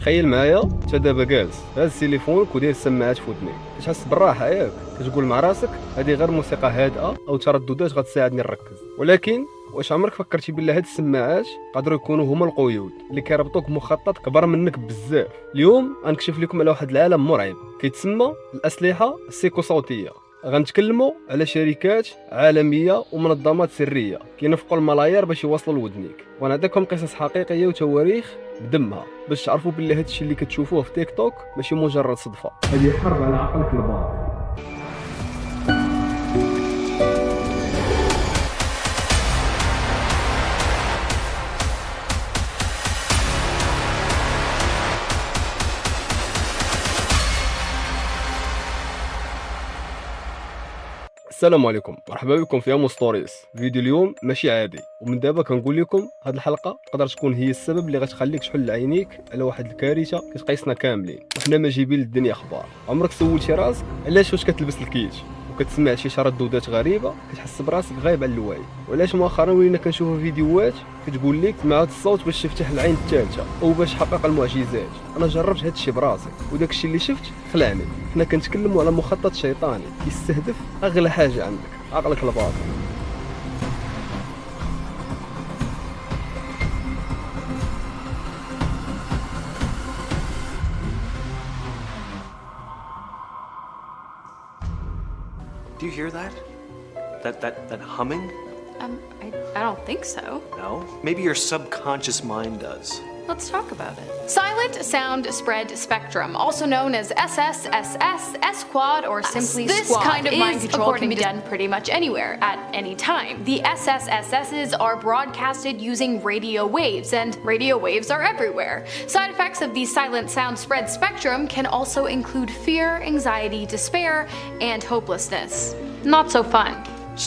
تخيل معايا انت دابا جالس هاز تليفونك وداير السماعات في ودنيك، كتحس بالراحه ياك، كتقول مع راسك هذه غير موسيقى هادئه او ترددات غتساعدني نركز. ولكن واش عمرك فكرتي بلي هاد السماعات قادروا يكونوا هما القيود اللي كيربطوك بمخطط كبر منك بزاف؟ اليوم غنكشف لكم على واحد العالم مرعب كيتسمى الاسلحه السيكوصوتيه. غنتكلموا على شركات عالميه ومنظمات سريه كينفقوا الملايير باش يوصلوا لودنيك، ونعطيكم قصص حقيقيه وتواريخ بدمها باش تعرفوا بلي هادشي اللي كتشوفوه في تيك توك ماشي مجرد صدفه. هذه حرب على عقلك الباطن. السلام عليكم، مرحبا بكم في امو ستوريز. فيديو اليوم ماشي عادي، ومن دابا كنقول لكم هاد الحلقه تقدر تكون هي السبب اللي غتخليك تحل عينيك على واحد الكارثه كتقيسنا كاملين، وحنا ما جايبين للدنيا اخبار. عمرك سولتي راسك علاش واش كتلبس الكيت وكتسمع شي ترددات غريبه كتحس براسك غايب على الوعي؟ وعلاش مؤخرا ولينا كنشوفوا فيديوهات كتقول لك مع هاد الصوت باش تفتح العين الثالثه او باش تحقق المعجزات؟ انا جربت هاد الشيء براسي وداك الشيء اللي شفت خلعني. حنا كنتكلموا على مخطط شيطاني كيستهدف اغلى حاجه عندك، عقلك الباطن. Do you hear that? That humming? I don't think so. No? Maybe your subconscious mind does. Let's talk about it. Silent Sound Spread Spectrum, also known as SSSS, S-Quad, or simply This Squad, kind of mind control can be done pretty much anywhere, at any time. The SSSSs are broadcasted using radio waves, and radio waves are everywhere. Side effects of the Silent Sound Spread Spectrum can also include fear, anxiety, despair, and hopelessness. Not so fun.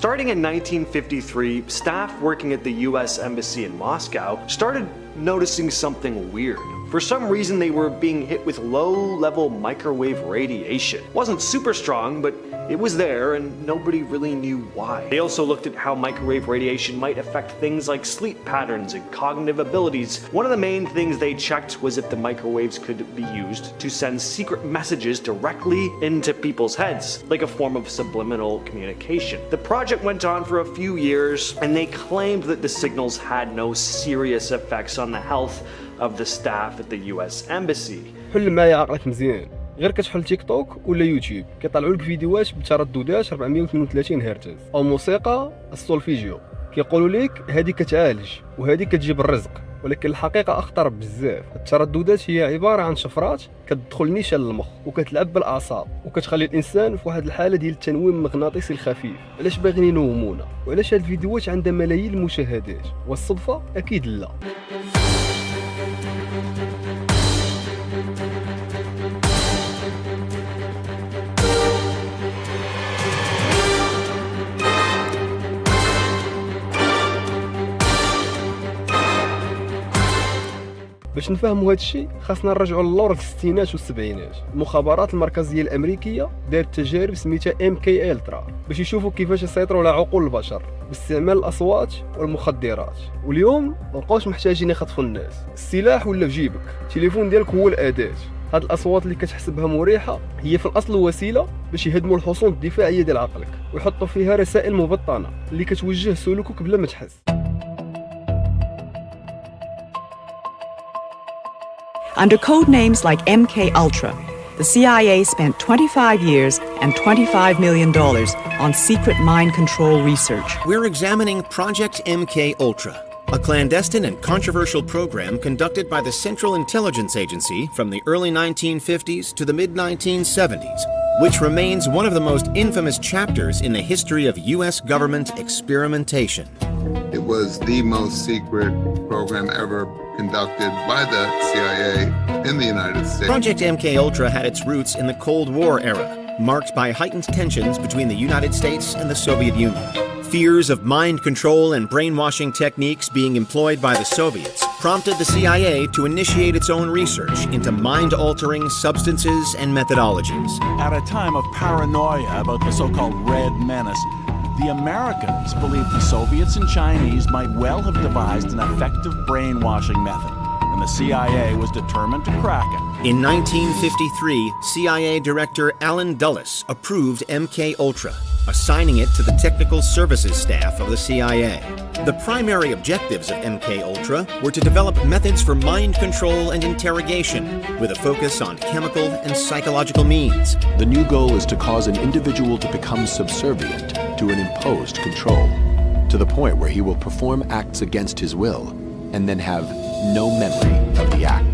Starting in 1953, staff working at the US Embassy in Moscow started noticing something weird. For some reason, they were being hit with low-level microwave radiation. It wasn't super strong, but it was there, and nobody really knew why. They also looked at how microwave radiation might affect things like sleep patterns and cognitive abilities. One of the main things they checked was if the microwaves could be used to send secret messages directly into people's heads, like a form of subliminal communication. The project went on for a few years, and they claimed that the signals had no serious effects on the health of the staff at the US Embassy. حل معايا عقلك مزيان، غير كتحل تيك توك ولا يوتيوب كيطلعوا لك فيديوهات بترددات 432 هرتز او موسيقى السولفيجيو، كيقولوا لك هذه كتعالج وهذه كتجيب الرزق، ولكن الحقيقه اخطر بزاف. الترددات هي عباره عن شفرات كتدخل نيشان للمخ وكتلعب بالاعصاب وكتخلي الانسان في واحد الحاله ديال التنويم المغناطيسي الخفيف. علاش باغيين ينومونا؟ وعلاش هاد الفيديوهات عندها ملايين المشاهدات؟ والصدفه اكيد لا. باش نفهموا هذا الشيء خاصنا نرجعوا للور في الستينات والسبعينات. المخابرات المركزيه الامريكيه دارت تجارب سميتها MK Ultra باش يشوفوا كيفاش يسيطروا على عقول البشر باستعمال الاصوات والمخدرات. واليوم مابقاوش محتاجين يخطفوا الناس، السلاح ولا في جيبك، التليفون ديالك هو الاداه. هاد الاصوات اللي كتحسبها مريحه هي في الاصل وسيله باش يهدموا الحصون الدفاعيه ديال عقلك ويحطوا فيها رسائل مبطنه اللي كتوجه سلوكك بلا ما تحس. Under code names like MK Ultra, the CIA spent 25 years and $25 million on secret mind control research. We're examining Project MK Ultra, a clandestine and controversial program conducted by the Central Intelligence Agency from the early 1950s to the mid-1970s, which remains one of the most infamous chapters in the history of U.S. government experimentation. It was the most secret program ever conducted by the CIA in the United States. Project MK Ultra had its roots in the Cold War era, marked by heightened tensions between the United States and the Soviet Union. Fears of mind control and brainwashing techniques being employed by the Soviets prompted the CIA to initiate its own research into mind-altering substances and methodologies. At a time of paranoia about the so-called Red Menace, the Americans believed the Soviets and Chinese might well have devised an effective brainwashing method. and the CIA was determined to crack it. In 1953, CIA Director Alan Dulles approved MKUltra, assigning it to the technical services staff of the CIA. The primary objectives of MKUltra were to develop methods for mind control and interrogation, with a focus on chemical and psychological means. The new goal is to cause an individual to become subservient to an imposed control, to the point where he will perform acts against his will and then have no memory of the act.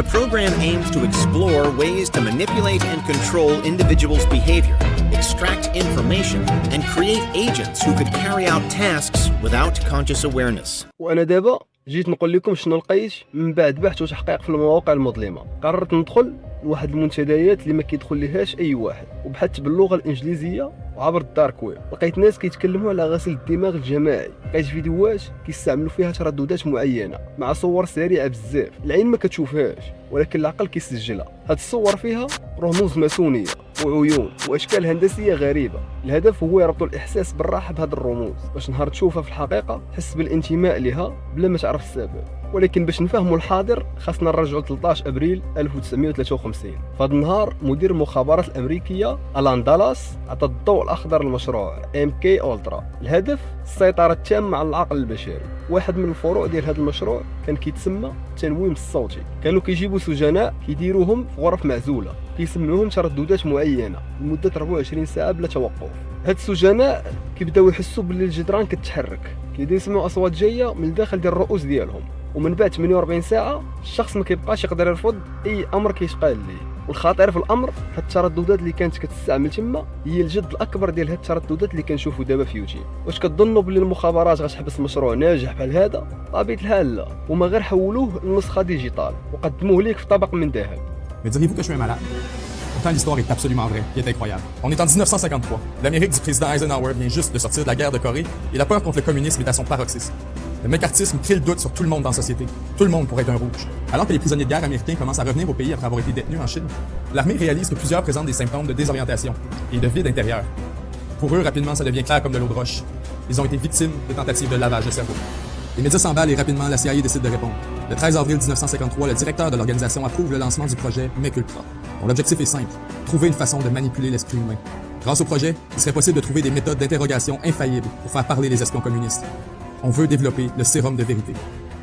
The program aimed to explore ways to manipulate and control individuals' behavior, extract information, and create agents who could carry out tasks without conscious awareness. وانا دابا جيت نقول لكم شنو لقيت من بعد بحث وتحقيق في المواقع المظلمه. قررت ندخل لواحد المنتديات اللي ما كيدخل ليهاش اي واحد، وبحثت باللغه الانجليزيه وعبر الدارك ويب. لقيت ناس كيتكلموا على غسل الدماغ الجماعي، لقيت فيديوهات كيستعملوا فيها ترددات معينه مع صور سريعه بزاف، العين ما كتشوفهاش ولكن العقل كيسجلها. هاد الصور فيها رموز ماسونيه وعيون واشكال هندسيه غريبه. الهدف هو يربط الاحساس بالراحه بهاد الرموز باش نهار تشوفها في الحقيقه تحس بالانتماء لها بلا ما تعرف السبب. ولكن باش نفهموا الحاضر خاصنا نرجعوا 13 ابريل 1953. فهاد النهار مدير المخابرات الامريكيه الان دالاس عطى الضوء الاخضر للمشروع MKUltra. الهدف السيطره التامه على العقل البشري. واحد من الفروع ديال هذا المشروع كان كيتسمى التنويم الصوتي. كانوا كيجيبوا سجناء كيديروهم في غرف معزوله، كيسمعوهم ترددات معينه لمده 24 ساعه بلا توقف. هاد السجناء كيبداو يحسوا باللي الجدران كتحرك، كيبداو يسمعوا اصوات جايه من الداخل ديال الرؤوس ديالهم، ومن بعد 48 ساعه الشخص ما كيبقاش يقدر يرفض اي امر كيتقال ليه. والخطير في الامر هاد الترددات اللي كانت كتستعمل تما هي الجد الاكبر ديال هاد الترددات اللي كنشوفوا دابا في يوتيوب. واش كتظنوا باللي المخابرات غتحبس مشروع ناجح بحال هذا؟ طبيعه الحال لا، وما غير حولوه لنسخه ديجيتال وقدموه ليك في طبق من ذهب. Mais diriez-vous que je suis un malade? Pourtant, l'histoire est absolument vraie et est incroyable. On est en 1953. L'Amérique du président Eisenhower vient juste de sortir de la guerre de Corée et la peur contre le communisme est à son paroxysme. Le mécartisme crée le doute sur tout le monde dans la société. Tout le monde pourrait être un rouge. Alors que les prisonniers de guerre américains commencent à revenir au pays après avoir été détenus en Chine, l'armée réalise que plusieurs présentent des symptômes de désorientation et de vide intérieur. Pour eux, rapidement, ça devient clair comme de l'eau de roche. Ils ont été victimes de tentatives de lavage de cerveau. Les médias s'emballent et rapidement, la CIA décide de répondre. Le 13 avril 1953, le directeur de l'organisation approuve le lancement du projet MKUltra, dont l'objectif est simple, trouver une façon de manipuler l'esprit humain. Grâce au projet, il serait possible de trouver des méthodes d'interrogation infaillibles pour faire parler les espions communistes. On veut développer le sérum de vérité.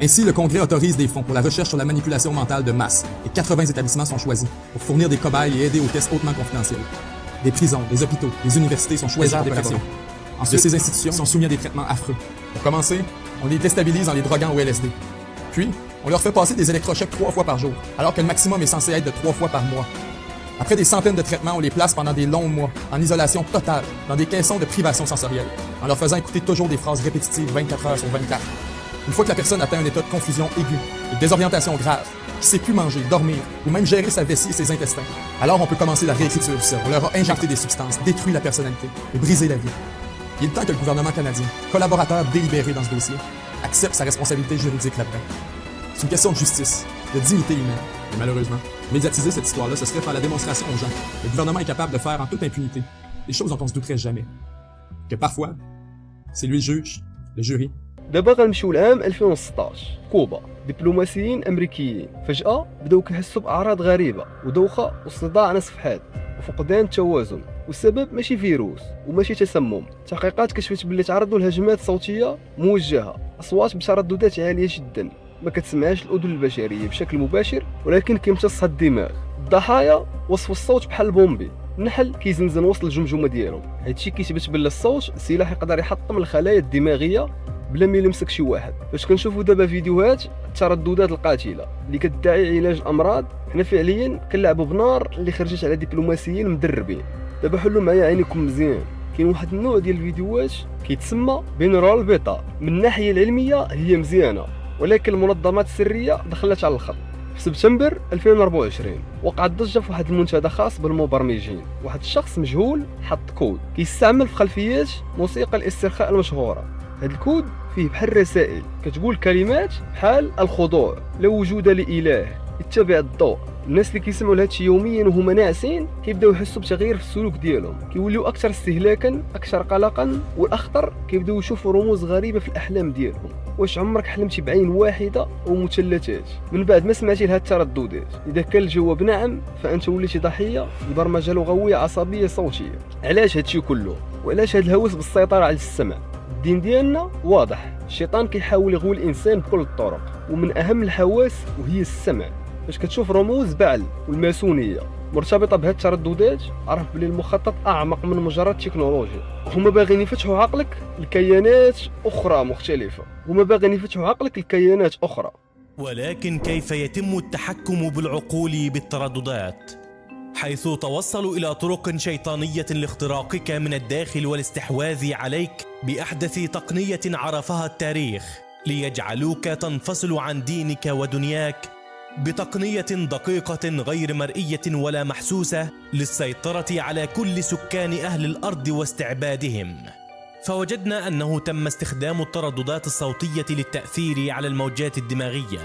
Ainsi, le Congrès autorise des fonds pour la recherche sur la manipulation mentale de masse et 80 établissements sont choisis pour fournir des cobayes et aider aux tests hautement confidentiels. Des prisons, des hôpitaux, des universités sont choisis pour l'opération. Ensuite, ces institutions sont soumises à des traitements affreux. Pour commencer, on les déstabilise en les droguant au LSD. Puis, on leur fait passer des électrochocs 3 fois par jour, alors que le maximum est censé être de 3 fois par mois. Après des centaines de traitements, on les place pendant des longs mois, en isolation totale, dans des caissons de privation sensorielle, en leur faisant écouter toujours des phrases répétitives 24 heures sur 24. Une fois que la personne atteint un état de confusion aiguë, de désorientation grave, qui sait plus manger, dormir, ou même gérer sa vessie et ses intestins, alors on peut commencer la réécriture du cerveau. On leur a injecté des substances, détruit la personnalité et brisé la vie. Il est temps que le gouvernement canadien, collaborateur délibéré dans ce dossier, accepte sa responsabilité juridique là-dedans. C'est une question de justice, de dignité humaine. Mais malheureusement, médiatiser cette histoire-là, ce serait faire la démonstration aux gens. Le gouvernement est capable de faire en toute impunité des choses dont on se douterait jamais. Que parfois, c'est lui le juge, le jury. دابا غنمشيو لعام 2016. كوبا، دبلوماسيين امريكيين فجأة بداو كيحسوا باعراض غريبة ودوخة وصداع نصف حاد وفقدان التوازن، والسبب ماشي فيروس وماشي تسمم. تحقيقات كشفت باللي تعرضوا لهجمات صوتيه موجهه، اصوات بترددات عاليه جدا ما كتسمعهاش الاذن البشريه بشكل مباشر ولكن كيمتصها الدماغ. الضحايا وصفوا الصوت بحال بومبي، النحل كيزنزن وسط الجمجمه ديالهم. هادشي كيثبت باللي الصوت سلاح يقدر يحطم الخلايا الدماغيه بلا ما يلمسك شي واحد. باش كنشوفوا دابا فيديوهات الترددات القاتله اللي كتدعي علاج الامراض، حنا فعليا كنلعبوا بنار اللي خرجت على دبلوماسيين مدربين. دابا حلوا معايا عينيكم مزيان، كاين واحد النوع ديال الفيديوهات كيتسمى بينورال بيتا. من الناحيه العلميه هي مزيانه ولكن المنظمات السريه دخلت على الخط. في سبتمبر 2024 وقعت ضجه في واحد المنتدى خاص بالمبرمجين. واحد الشخص مجهول حط كود كيستعمل في خلفيات موسيقى الاسترخاء المشهوره. هاد الكود فيه بحال رسائل كتقول كلمات بحال الخضوع، لا وجود لإله، اتبع الضوء، الناس اللي كيسمعوا لهذا الشيء يوميا وهما ناعسين كيبداو يحسوا بتغيير في السلوك ديالهم، كيوليو اكثر استهلاكا، اكثر قلقا، والاخطر كيبداو يشوفوا رموز غريبه في الاحلام ديالهم. واش عمرك حلمتي بعين واحده او مثلثات من بعد ما سمعتي لهاد الترددات؟ اذا كان الجواب نعم فانت وليتي ضحيه لبرمجه لغويه عصبيه صوتيه. علاش هادشي كله؟ وعلاش هاد الهوس بالسيطره على السمع؟ الدين ديالنا واضح، الشيطان كيحاول يغوي الانسان بكل الطرق، ومن اهم الحواس وهي السمع. فاش كتشوف رموز بعل والماسونيه مرتبطه بهاد الترددات، عرف بلي المخطط اعمق من مجرد تكنولوجيا. هما باغيين يفتحوا عقلك لكيانات اخرى مختلفه، هما باغيين يفتحوا عقلك لكيانات اخرى. ولكن كيف يتم التحكم بالعقول بالترددات؟ حيث توصلوا إلى طرق شيطانية لاختراقك من الداخل والاستحواذ عليك بأحدث تقنية عرفها التاريخ، ليجعلوك تنفصل عن دينك ودنياك بتقنية دقيقة غير مرئية ولا محسوسة للسيطرة على كل سكان أهل الأرض واستعبادهم. فوجدنا أنه تم استخدام الترددات الصوتية للتأثير على الموجات الدماغية،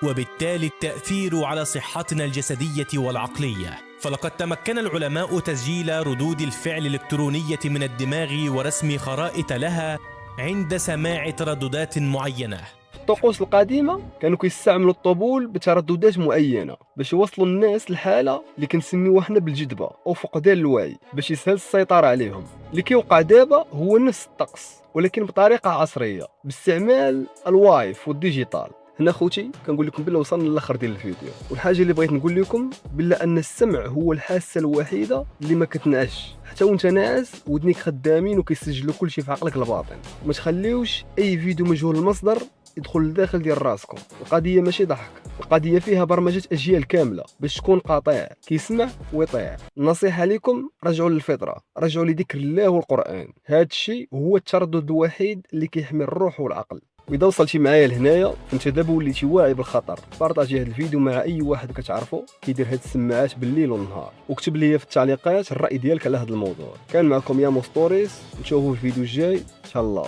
وبالتالي التأثير على صحتنا الجسدية والعقلية. فلقد تمكن العلماء تسجيل ردود الفعل الإلكترونية من الدماغ ورسم خرائط لها عند سماع ترددات معينة. في الطقوس القديمة كانوا كيستعملوا الطبول بترددات معينة باش يوصلوا الناس لحالة اللي كنسميوها حنا بالجدبة أو فقدان الوعي، باش يسهل السيطرة عليهم. اللي كيوقع دابا هو نفس الطقس ولكن بطريقة عصرية باستعمال الوايف والديجيتال. هنا خوتي كنقول لكم بلا وصلنا للاخر ديال الفيديو، والحاجه اللي بغيت نقول لكم بلا ان السمع هو الحاسه الوحيده اللي ما كتنعش حتى وانت ناعس، ودنيك خدامين وكيسجلوا كلشي في عقلك الباطن. ما تخليوش اي فيديو مجهول المصدر يدخل لداخل ديال راسكم. القضيه ماشي ضحك، القضيه فيها برمجه اجيال كامله باش تكون قاطع كيسمع ويطيع. النصيحه لكم رجعوا للفطره، رجعوا لذكر الله والقران. هذا الشيء هو التردد الوحيد اللي كيحمي الروح والعقل. واذا وصلتي معايا لهنايا فانت دابا وليتي واعي بالخطر. بارطاجي هذا الفيديو مع اي واحد كتعرفو كيدير هاد السماعات بالليل والنهار، وكتب لي في التعليقات الراي ديالك على هذا الموضوع. كان معكم يا مستوريس، نشوفوا الفيديو الجاي ان شاء الله.